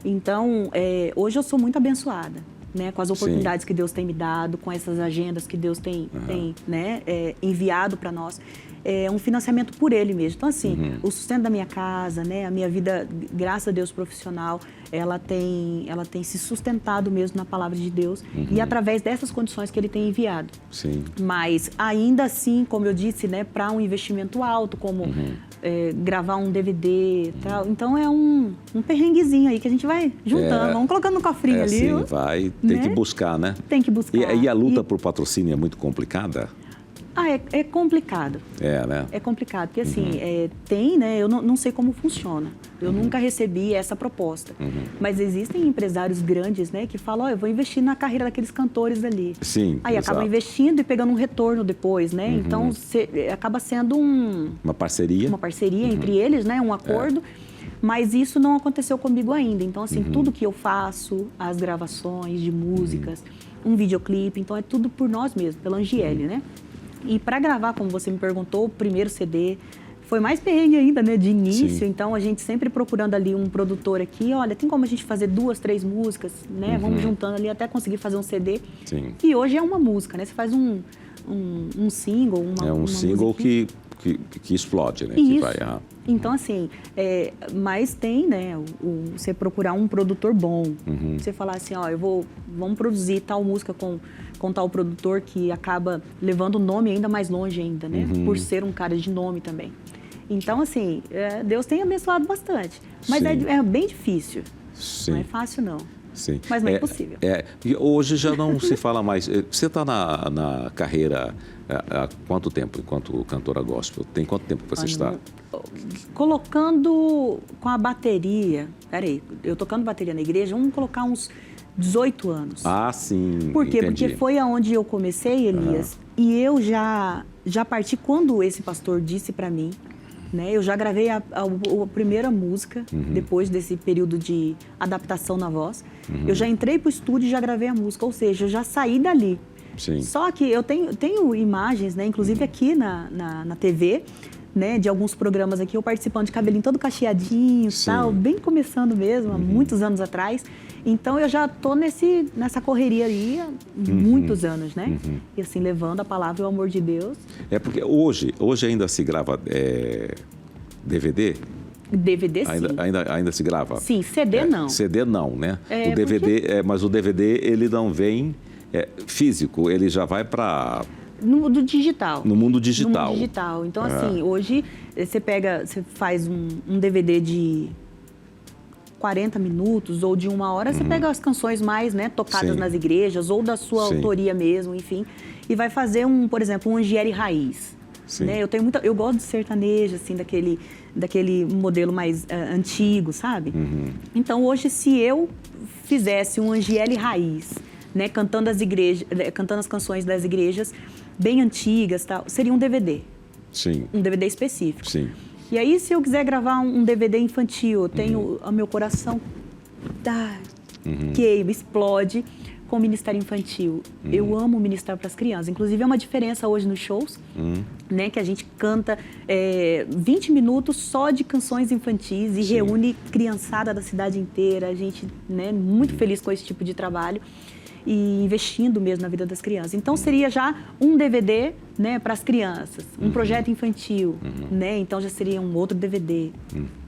Então, hoje eu sou muito abençoada, né? Com as oportunidades que Deus tem me dado, com essas agendas que Deus tem né? Enviado para nós. É um financiamento por Ele mesmo. Então, assim, o sustento da minha casa, né? A minha vida, graças a Deus, profissional, ela tem se sustentado mesmo na palavra de Deus e através dessas condições que Ele tem enviado. Sim. Mas, ainda assim, como eu disse, né? Para um investimento alto, como gravar um DVD e tal. Então, é um perrenguezinho aí que a gente vai juntando. Vamos colocando no cofrinho ali. Sim, vai. Tem que buscar, né? Tem que buscar. E a luta por patrocínio é muito complicada? É complicado. Né? É complicado, porque assim, tem, né? Eu não sei como funciona. Eu nunca recebi essa proposta. Mas existem empresários grandes, né? Que falam, eu vou investir na carreira daqueles cantores ali. Sim, aí acabam investindo e pegando um retorno depois, né? Então, acaba sendo uma parceria. Uma parceria entre eles, né? Um acordo. Mas isso não aconteceu comigo ainda. Então, assim, tudo que eu faço, as gravações de músicas, um videoclipe, então é tudo por nós mesmos, pela Angiele, né? E para gravar, como você me perguntou, o primeiro CD foi mais perrengue ainda, né, de início. Sim. Então, a gente sempre procurando ali um produtor aqui, olha, tem como a gente fazer 2, 3 músicas, né? Vamos juntando ali até conseguir fazer um CD. Sim. E hoje é uma música, né? Você faz um single, uma single musiquinha. que explode, né? Isso. Que vai, Então, assim, mas tem, né, você procurar um produtor bom. Você falar assim, ó, vamos produzir tal música com tal produtor que acaba levando o nome ainda mais longe ainda, né? Por ser um cara de nome também. Então, assim, Deus tem abençoado bastante. Mas é bem difícil. Sim. Não é fácil, não. Sim. Mas não é impossível. E hoje já não se fala mais. Você está na carreira há quanto tempo enquanto cantora gospel? Tem quanto tempo que você está? Colocando com a bateria... Peraí, eu tocando bateria na igreja, vamos colocar uns 18 anos. Ah, sim. Por quê? Entendi. Porque foi aonde eu comecei, Elias, e eu já parti quando esse pastor disse para mim, né? Eu já gravei a primeira música, depois desse período de adaptação na voz. Eu já entrei pro estúdio e já gravei a música, ou seja, eu já saí dali. Sim. Só que eu tenho imagens, né? Inclusive aqui na TV, né? De alguns programas aqui, eu participando de cabelinho todo cacheadinho, tal, bem começando mesmo, há muitos anos atrás. Então, eu já tô nessa correria aí há muitos anos, né? E assim, levando a palavra e o amor de Deus. É porque hoje ainda se grava DVD? DVD, sim. Ainda se grava? Sim, CD não. CD não, né? O DVD, mas o DVD, ele não vem físico, ele já vai para... No mundo digital. No mundo digital. No mundo digital. Então, assim, hoje você faz um DVD de 40 minutos ou de 1 hora, você pega as canções mais, né, tocadas nas igrejas ou da sua autoria mesmo, enfim, e vai fazer por exemplo, um Angiele Raiz. Né? Eu gosto de sertanejo, assim, daquele modelo mais antigo, sabe? Então, hoje, se eu fizesse um Angiele Raiz, né, cantando as canções das igrejas bem antigas, tal, seria um DVD. Sim. Um DVD específico. Sim. E aí, se eu quiser gravar um DVD infantil, eu tenho o meu coração queima, explode com o Ministério Infantil. Eu amo ministrar para as crianças. Inclusive, é uma diferença hoje nos shows, né? Que a gente canta 20 minutos só de canções infantis e reúne criançada da cidade inteira. A gente, né, muito feliz com esse tipo de trabalho e investindo mesmo na vida das crianças. Então, seria já um DVD, né, para as crianças, um projeto infantil, né? Então, já seria um outro DVD,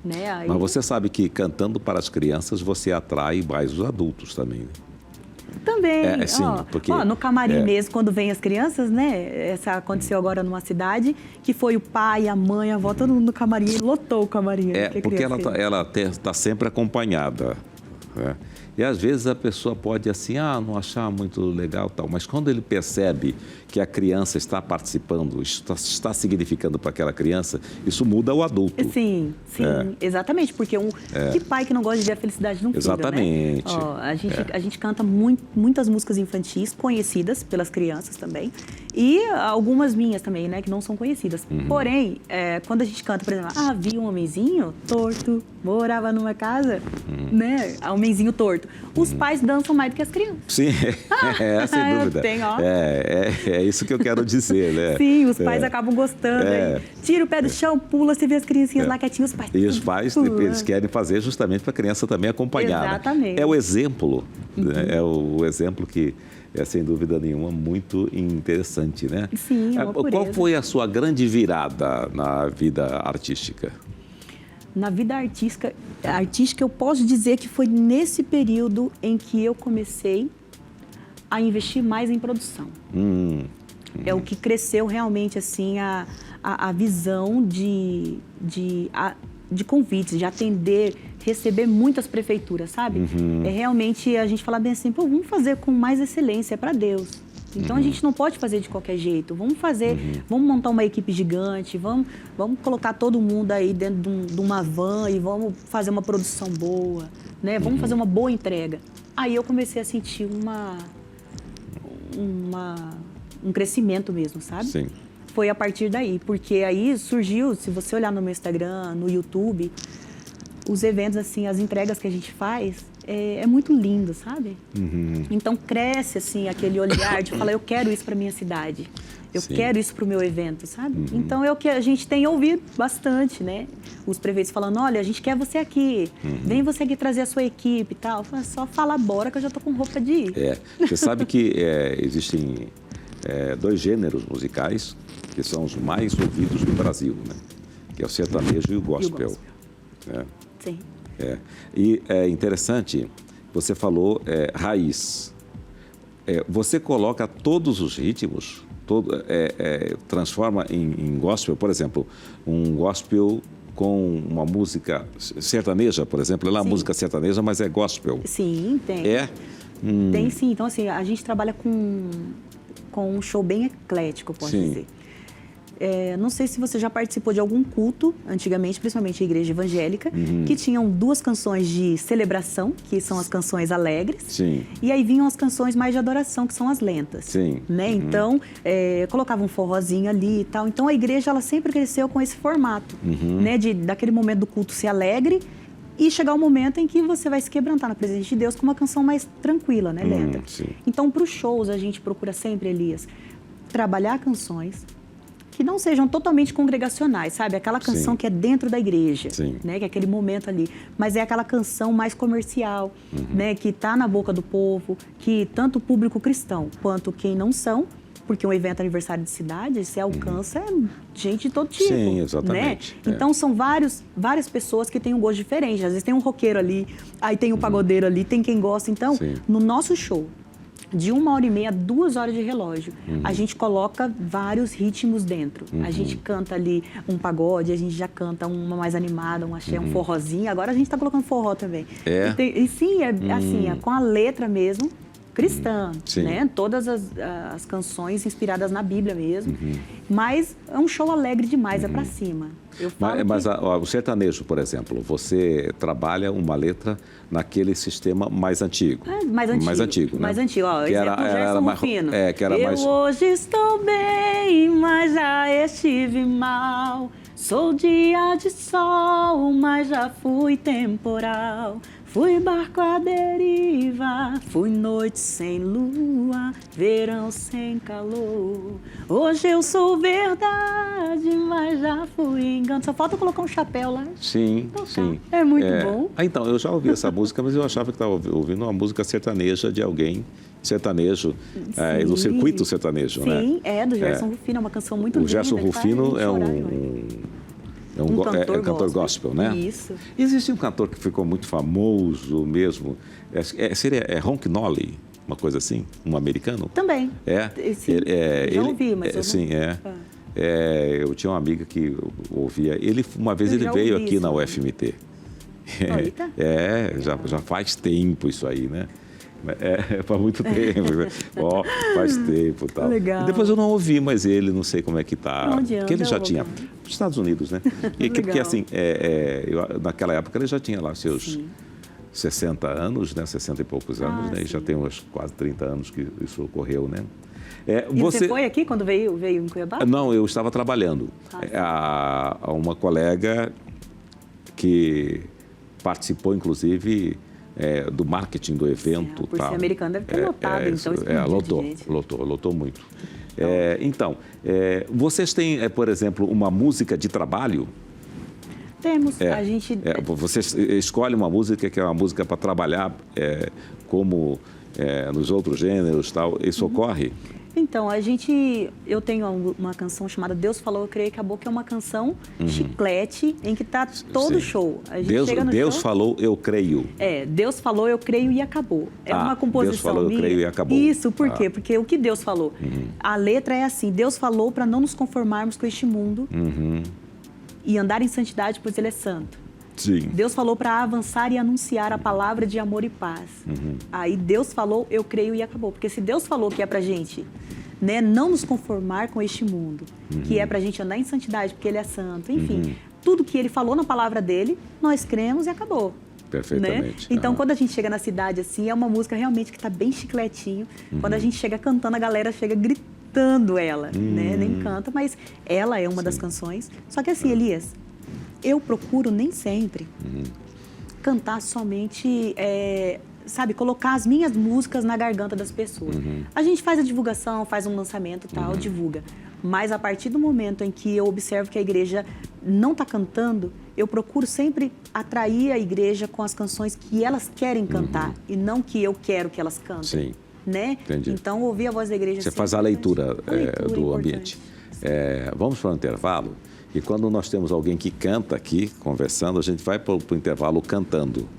né? Aí... Mas você sabe que cantando para as crianças, você atrai mais os adultos também, né? Também, sim, porque, no camarim mesmo, quando vem as crianças, né? Essa aconteceu agora numa cidade, que foi o pai, a mãe, a avó, todo mundo no camarim, lotou o camarim. Porque ela está sempre acompanhada, né? E às vezes a pessoa pode assim, não achar muito legal tal, mas quando ele percebe que a criança está participando, está significando para aquela criança, isso muda o adulto. Sim, exatamente, porque que pai que não gosta de ver a felicidade de um filho, exatamente. Né? A gente canta muitas músicas infantis conhecidas pelas crianças também e algumas minhas também, né, que não são conhecidas. Porém, quando a gente canta, por exemplo, havia um homenzinho torto, morava numa casa, né, homenzinho torto. Os pais dançam mais do que as crianças. Sim, sem dúvida. É isso que eu quero dizer, né? Sim, os pais acabam gostando. Tira o pé do chão, pula, você vê as criancinhas lá quietinhas, os pais... E os pais, eles querem fazer justamente para a criança também acompanhar. Exatamente. É o exemplo, né? É o exemplo que é, sem dúvida nenhuma, muito interessante, né? Sim, é uma pureza. Qual foi a sua grande virada na vida artística? Na vida artística, eu posso dizer que foi nesse período em que eu comecei a investir mais em produção. É o que cresceu realmente, assim, a visão de convites, de atender, receber muitas prefeituras, sabe? É realmente a gente falar bem assim, vamos fazer com mais excelência, é para Deus. Então, a gente não pode fazer de qualquer jeito. Vamos fazer, vamos montar uma equipe gigante, vamos colocar todo mundo aí dentro de uma van e vamos fazer uma produção boa, né? Vamos fazer uma boa entrega. Aí eu comecei a sentir um crescimento mesmo, sabe? Sim. Foi a partir daí, porque aí surgiu, se você olhar no meu Instagram, no YouTube, os eventos, assim, as entregas que a gente faz, é muito lindo, sabe? Então cresce, assim, aquele olhar de falar, eu quero isso para minha cidade. Eu quero isso para o meu evento, sabe? Então é o que a gente tem ouvido bastante, né? Os prefeitos falando, olha, a gente quer você aqui, vem você aqui trazer a sua equipe e tal. Só fala bora que eu já tô com roupa de ir. Você sabe que existem 2 gêneros musicais que são os mais ouvidos do Brasil, né? Que é o sertanejo e o gospel. Sim. E é interessante, você falou raiz. Você coloca todos os ritmos, transforma em gospel, por exemplo, um gospel com uma música sertaneja, por exemplo. Ela é uma música sertaneja, mas é gospel. Sim, tem. Tem sim. Então, assim, a gente trabalha com um show bem eclético, posso dizer. Não sei se você já participou de algum culto, antigamente, principalmente a igreja evangélica, que tinham 2 canções de celebração, que são as canções alegres, e aí vinham as canções mais de adoração, que são as lentas. Né? Então, colocava um forrozinho ali e tal. Então, a igreja ela sempre cresceu com esse formato, né? Daquele momento do culto ser alegre e chegar o momento em que você vai se quebrantar na presença de Deus com uma canção mais tranquila, né, lenta. Então, para os shows, a gente procura sempre, Elias, trabalhar canções que não sejam totalmente congregacionais, sabe? Aquela canção que é dentro da igreja, né? Que é aquele momento ali. Mas é aquela canção mais comercial, né? Que está na boca do povo, que tanto o público cristão quanto quem não são, porque um evento aniversário de cidade, você alcança gente de todo tipo. Sim, exatamente. Né? Então, são várias pessoas que têm um gosto diferente. Às vezes tem um roqueiro ali, aí tem um pagodeiro ali, tem quem gosta. Então, no nosso show, de 1h30 a 2 horas de relógio, a gente coloca vários ritmos dentro. A gente canta ali um pagode, a gente já canta uma mais animada, um axé, um forrozinho. Agora a gente está colocando forró também. E sim, assim, com a letra mesmo, cristã, né? Todas as canções inspiradas na Bíblia mesmo. Mas é um show alegre demais, é pra cima. Mas o sertanejo, por exemplo, você trabalha uma letra naquele sistema mais antigo. Mais antigo, né? Mais antigo, ó. Que exemplo, Gerson Rufino. Que era eu hoje estou bem, mas já estive mal. Sou dia de sol, mas já fui temporal. Fui barco à deriva, fui noite sem lua, verão sem calor. Hoje eu sou verdade, mas já fui engano. Só falta colocar um chapéu lá. Sim. É muito bom. Então, eu já ouvi essa música, mas eu achava que estava ouvindo uma música sertaneja de alguém. Sertanejo, do circuito sertanejo, né? Sim, do Gerson Rufino, é uma canção muito linda. O Gerson Rufino é um cantor gospel, né? Isso. Existe um cantor que ficou muito famoso mesmo, seria Ron Kenoly, uma coisa assim, um americano? Também. Sim, já ouvi, mas eu tinha uma amiga que ouvia, uma vez ele veio aqui na UFMT. Já faz tempo isso aí, né? Faz muito tempo, faz tempo e tal. Legal. E depois eu não ouvi mais ele, não sei como é que tá. Porque ele já tinha, nos Estados Unidos, né? Porque assim, naquela época ele já tinha lá seus 60 anos, né? 60 e poucos anos, né? E já tem uns quase 30 anos que isso ocorreu, né? Você foi aqui quando veio em Cuiabá? Não, eu estava trabalhando. Uma colega que participou, inclusive, do marketing do evento. Por ser americano deve ter lotado, então. Lotou muito. Então, vocês têm, por exemplo, uma música de trabalho? Temos. A gente... Você escolhe uma música que é uma música para trabalhar como nos outros gêneros, tal. Isso ocorre? Então, eu tenho uma canção chamada Deus Falou, Eu Creio e Acabou, que é uma canção chiclete, em que está todo o show. A gente chega no Deus show, falou, eu creio. Deus falou, eu creio e acabou. É uma composição Deus falou, minha. Eu creio e acabou. Isso, por quê? Porque o que Deus falou? A letra é assim, Deus falou para não nos conformarmos com este mundo e andar em santidade, pois Ele é santo. Sim. Deus falou para avançar e anunciar a palavra de amor e paz. Aí Deus falou, eu creio e acabou. Porque se Deus falou que é pra gente, né, não nos conformar com este mundo, que é pra gente andar em santidade, porque Ele é santo, enfim, tudo que Ele falou na palavra dele, nós cremos e acabou. Perfeitamente. Né? Então, quando a gente chega na cidade assim, é uma música realmente que está bem chicletinho. Quando a gente chega cantando, a galera chega gritando ela, né? Nem canta, mas ela é uma das canções. Só que assim, Elias, eu procuro nem sempre cantar somente, sabe, colocar as minhas músicas na garganta das pessoas. A gente faz a divulgação, faz um lançamento e tal, divulga. Mas a partir do momento em que eu observo que a igreja não está cantando, eu procuro sempre atrair a igreja com as canções que elas querem cantar e não que eu quero que elas cantem. Sim. Né? Entendi. Então, ouvir a voz da igreja... Você faz a leitura, do ambiente. Vamos para o intervalo e quando nós temos alguém que canta aqui, conversando, a gente vai para o intervalo cantando.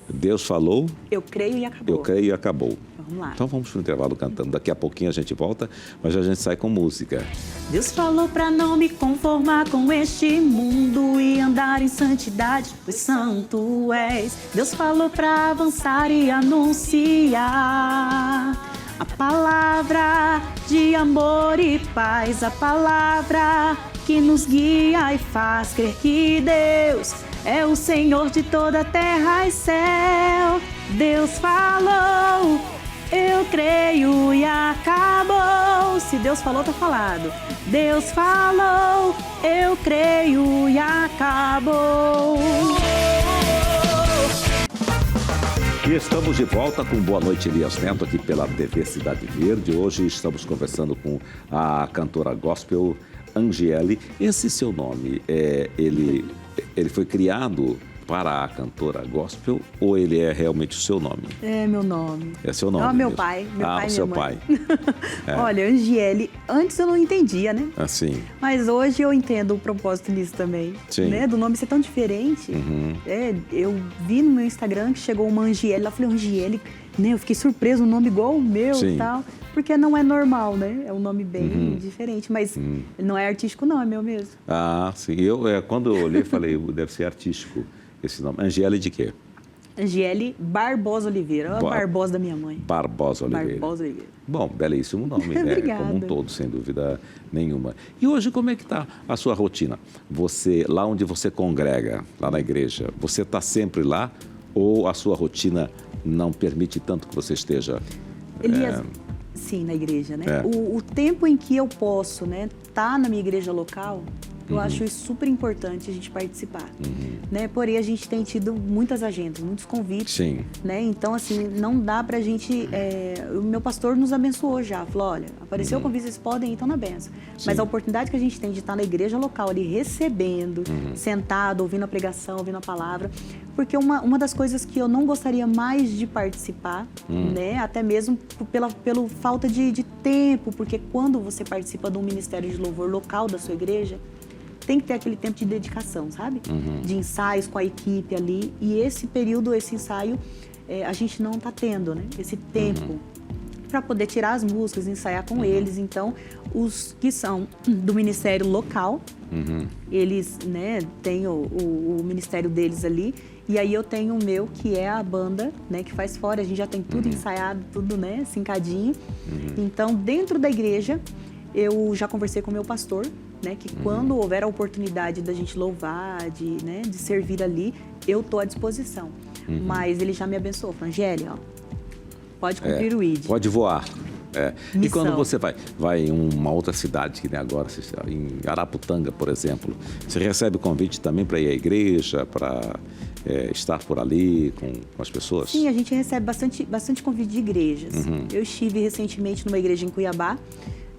Deus falou... Eu creio e acabou. Eu creio e acabou. Vamos lá. Então vamos para o intervalo cantando. Daqui a pouquinho a gente volta, mas a gente sai com música. Deus falou pra não me conformar com este mundo e andar em santidade, pois santo és. Deus falou pra avançar e anunciar a palavra de amor e paz, a palavra que nos guia e faz crer que Deus é o Senhor de toda terra e céu. Deus falou, eu creio e acabou. Se Deus falou, tá falado. Deus falou, eu creio e acabou. E estamos de volta com Boa Noite, Elias Neto, aqui pela TV Cidade Verde. Hoje estamos conversando com a cantora gospel Angiele. Esse seu nome, ele foi criado para a cantora gospel ou ele é realmente o seu nome? É meu nome. É seu nome? É o meu mesmo. pai. Meu pai e seu minha mãe. pai. Olha, Angiele, antes eu não entendia, né? Assim. Mas hoje eu entendo o propósito nisso também. Sim. Né? Do nome ser tão diferente. Eu vi no meu Instagram que chegou uma Angiele, lá falei, Angiele, né? Eu fiquei surpreso, um nome igual o meu e tal. Porque não é normal, né? É um nome bem diferente, mas não é artístico não, é meu mesmo. Ah, sim. Quando eu olhei, falei, deve ser artístico esse nome. Angiele de quê? Angiele Barbosa Oliveira, a Barbosa da minha mãe. Barbosa Oliveira. Barbosa Oliveira. Bom, belíssimo nome, né? Obrigada. Como um todo, sem dúvida nenhuma. E hoje, como é que está a sua rotina? Você, lá onde você congrega, lá na igreja, você está sempre lá ou a sua rotina não permite tanto que você esteja... Elias, sim, na igreja, né? O tempo em que eu posso, né, tá na minha igreja local, eu acho isso super importante a gente participar, né? Porém, a gente tem tido muitas agendas, muitos convites, né? Então, assim, não dá pra gente... O meu pastor nos abençoou já, falou, olha, apareceu o convite, vocês podem ir, então na benção. Mas a oportunidade que a gente tem de estar na igreja local ali, recebendo, sentado, ouvindo a pregação, ouvindo a palavra, porque uma das coisas que eu não gostaria mais de participar, né? Até mesmo pela falta de tempo, porque quando você participa de um ministério de louvor local da sua igreja, tem que ter aquele tempo de dedicação, sabe? De ensaios com a equipe ali. E esse período, esse ensaio, a gente não está tendo, né? Esse tempo para poder tirar as músicas, ensaiar com eles. Então, os que são do ministério local, eles, né, têm o ministério deles ali. E aí eu tenho o meu, que é a banda, né, que faz fora. A gente já tem tudo ensaiado, tudo, né, cincadinho. Então, dentro da igreja, eu já conversei com o meu pastor, né, que quando houver a oportunidade da gente louvar, de servir ali, eu estou à disposição. Mas ele já me abençoou. Falou, Angélia, ó, pode cumprir o ID. Pode voar. E quando você vai em uma outra cidade, que nem agora, em Araputanga, por exemplo, você recebe convite também para ir à igreja, para estar por ali com as pessoas? Sim, a gente recebe bastante convite de igrejas. Eu estive recentemente numa igreja em Cuiabá,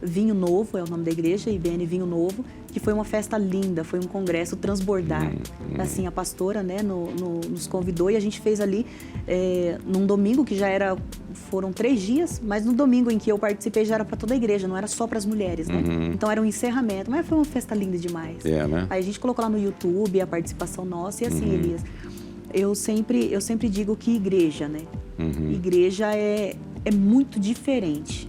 Vinho Novo é o nome da igreja, IBN Vinho Novo, que foi uma festa linda, foi um congresso transbordar. Assim, a pastora, né, nos convidou e a gente fez ali num domingo que foram 3 dias, mas no domingo em que eu participei já era para toda a igreja, não era só para as mulheres, né? Então era um encerramento, mas foi uma festa linda demais. Né? Aí a gente colocou lá no YouTube a participação nossa e assim, Elias, eu sempre digo que igreja, né? Igreja é muito diferente.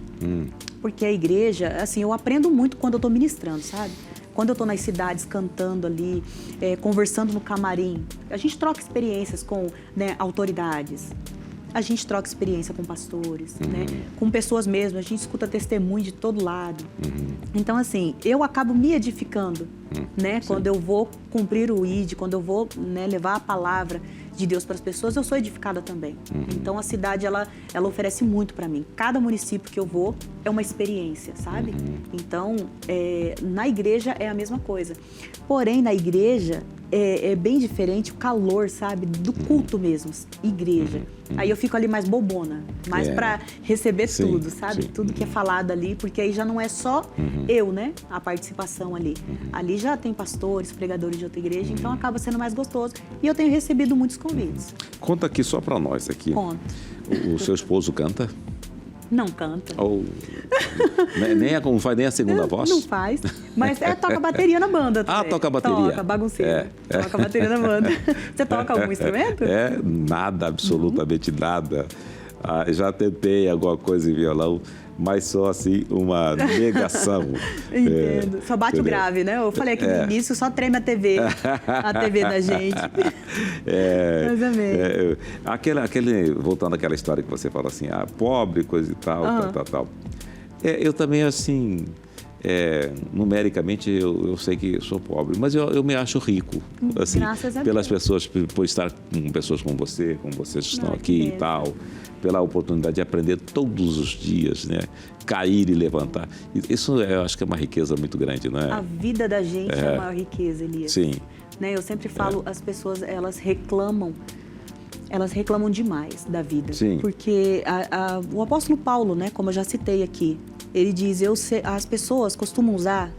Porque a igreja, assim, eu aprendo muito quando eu estou ministrando, sabe? Quando eu estou nas cidades cantando ali, conversando no camarim, a gente troca experiências com, né, autoridades, a gente troca experiência com pastores, né, com pessoas mesmo, a gente escuta testemunho de todo lado. Então, assim, eu acabo me edificando, né? Quando eu vou cumprir o ID, quando eu vou, né, levar a palavra de Deus para as pessoas, eu sou edificada também. Então, a cidade, ela oferece muito para mim. Cada município que eu vou é uma experiência, sabe? Então, na igreja é a mesma coisa. Porém, na igreja, é bem diferente o calor, sabe? Do culto mesmo, igreja. Aí eu fico ali mais bobona, mais para receber tudo, sabe? Sim. Tudo que é falado ali, porque aí já não é só eu, né? A participação ali. Ali já tem pastores, pregadores de outra igreja, então acaba sendo mais gostoso. E eu tenho recebido muitos convites. Conta aqui só para nós aqui. Conto. O seu esposo canta? Não canta. Ou não faz nem a segunda voz? Não faz, mas toca bateria na banda também. Toca bateria. Toca, bagunceiro. Toca bateria na banda. Você toca algum instrumento? Nada, absolutamente nada. Já tentei alguma coisa em violão, mas só assim uma negação. Entendo. Só bate o grave, né? Eu falei aqui no início, só treme a TV da gente. Mas amei. Voltando àquela história que você fala assim, pobre, coisa e tal, tal. Eu também, assim, numericamente, eu sei que sou pobre, mas eu me acho rico, assim, graças a pelas Deus. pessoas, por estar com pessoas como vocês que estão aqui e tal, pela oportunidade de aprender todos os dias, né? Cair e levantar. Isso eu acho que é uma riqueza muito grande, não é? A vida da gente é a maior riqueza, Elias. Sim. Né? Eu sempre falo, as pessoas, elas reclamam demais da vida. Sim. Porque o apóstolo Paulo, né, como eu já citei aqui, ele diz, as pessoas costumam usar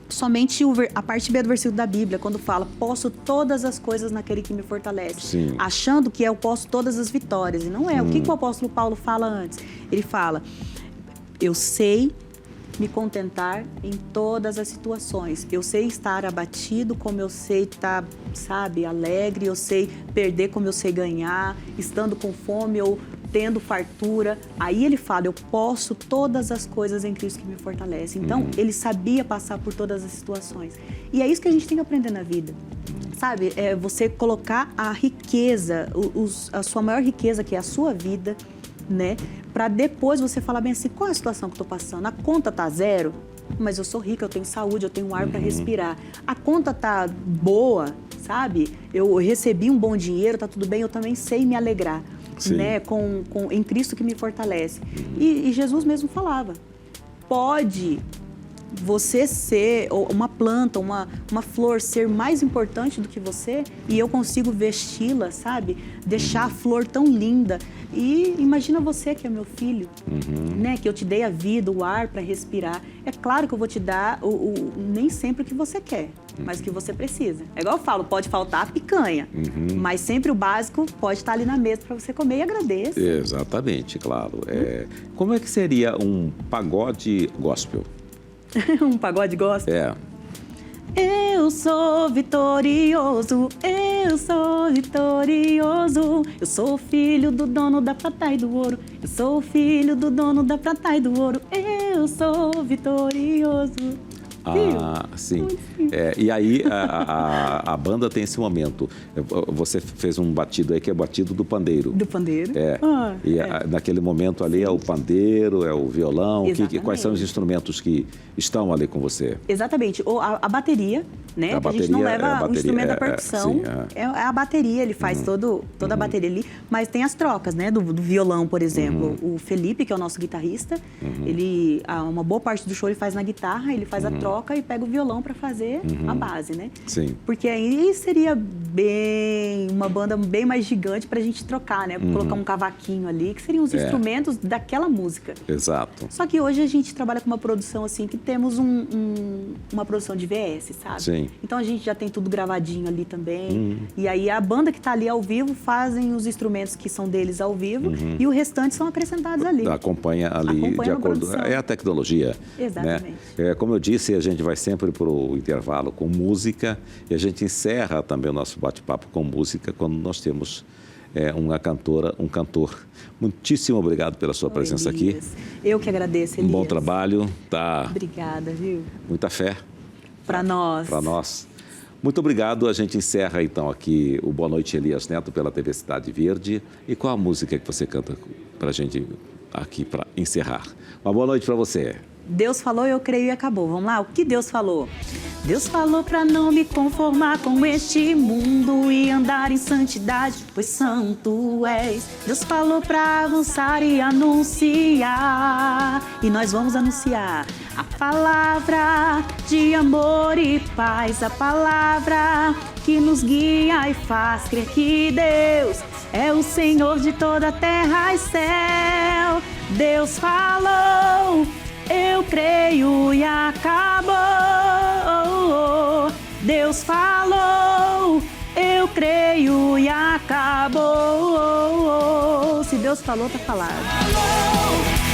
somente a parte B do versículo da Bíblia, quando fala, posso todas as coisas naquele que me fortalece. Sim. Achando que eu posso todas as vitórias. E não é. O que o apóstolo Paulo fala antes? Ele fala, eu sei me contentar em todas as situações. Eu sei estar abatido, como eu sei estar, sabe, alegre. Eu sei perder, como eu sei ganhar. Estando com fome ou tendo fartura. Aí ele fala, eu posso todas as coisas em Cristo que me fortalece. Então, ele sabia passar por todas as situações. E é isso que a gente tem que aprender na vida. Sabe, é você colocar a riqueza, a sua maior riqueza, que é a sua vida, né? Para depois você falar bem assim, qual é a situação que eu estou passando? A conta tá zero, mas eu sou rica, eu tenho saúde, eu tenho um ar para respirar. A conta tá boa, sabe? Eu recebi um bom dinheiro, tá tudo bem, eu também sei me alegrar, né? Em Cristo que me fortalece. E Jesus mesmo falava, pode você ser uma planta, uma flor ser mais importante do que você e eu consigo vesti-la, sabe? Deixar a flor tão linda. E imagina você que é meu filho, né? Que eu te dei a vida, o ar para respirar. É claro que eu vou te dar nem sempre o que você quer, mas o que você precisa. É igual eu falo, pode faltar a picanha, mas sempre o básico pode estar ali na mesa para você comer e agradeça. Exatamente, claro. Como é que seria um pagode gospel? Um pagode gospel? Eu sou vitorioso, eu sou vitorioso. Eu sou filho do dono da prata e do ouro. Eu sou filho do dono da prata e do ouro. Eu sou vitorioso. Sim. E aí a banda tem esse momento. Você fez um batido aí que é o batido do pandeiro. Do pandeiro. Naquele momento ali é o pandeiro, é o violão. Quais são os instrumentos que estão ali com você? Exatamente. A bateria, né? A gente não leva o instrumento da percussão. É a bateria, ele faz toda a bateria ali. Mas tem as trocas, né? Do violão, por exemplo. O Felipe, que é o nosso guitarrista, ele, uma boa parte do show ele faz na guitarra, ele faz a troca e pega o violão para fazer a base, né? Sim. Porque aí seria uma banda bem mais gigante para a gente trocar, né? Colocar um cavaquinho ali, que seriam os instrumentos daquela música. Exato. Só que hoje a gente trabalha com uma produção assim, que temos uma produção de VS, sabe? Sim. Então a gente já tem tudo gravadinho ali também. E aí a banda que está ali ao vivo fazem os instrumentos que são deles ao vivo e o restante são acrescentados ali. Acompanha ali de acordo. É a tecnologia. Exatamente. Né? Como eu disse, a gente vai sempre para o intervalo com música e a gente encerra também o nosso bate-papo com música quando nós temos uma cantora, um cantor. Muitíssimo obrigado pela sua presença Elias. aqui. Eu que agradeço, Elias. Um bom trabalho. Obrigada, viu? Muita fé. Para nós. Para nós. Muito obrigado. A gente encerra então aqui o Boa Noite Elias Neto pela TV Cidade Verde. E qual a música que você canta para a gente aqui para encerrar? Uma boa noite para você. Deus falou, eu creio e acabou. Vamos lá? O que Deus falou? Deus falou pra não me conformar com este mundo e andar em santidade, pois santo és. Deus falou pra avançar e anunciar, e nós vamos anunciar a palavra de amor e paz, a palavra que nos guia e faz crer que Deus é o Senhor de toda terra e céu. Deus falou, eu creio e acabou. Deus falou, eu creio e acabou. Se Deus falou, tá falado.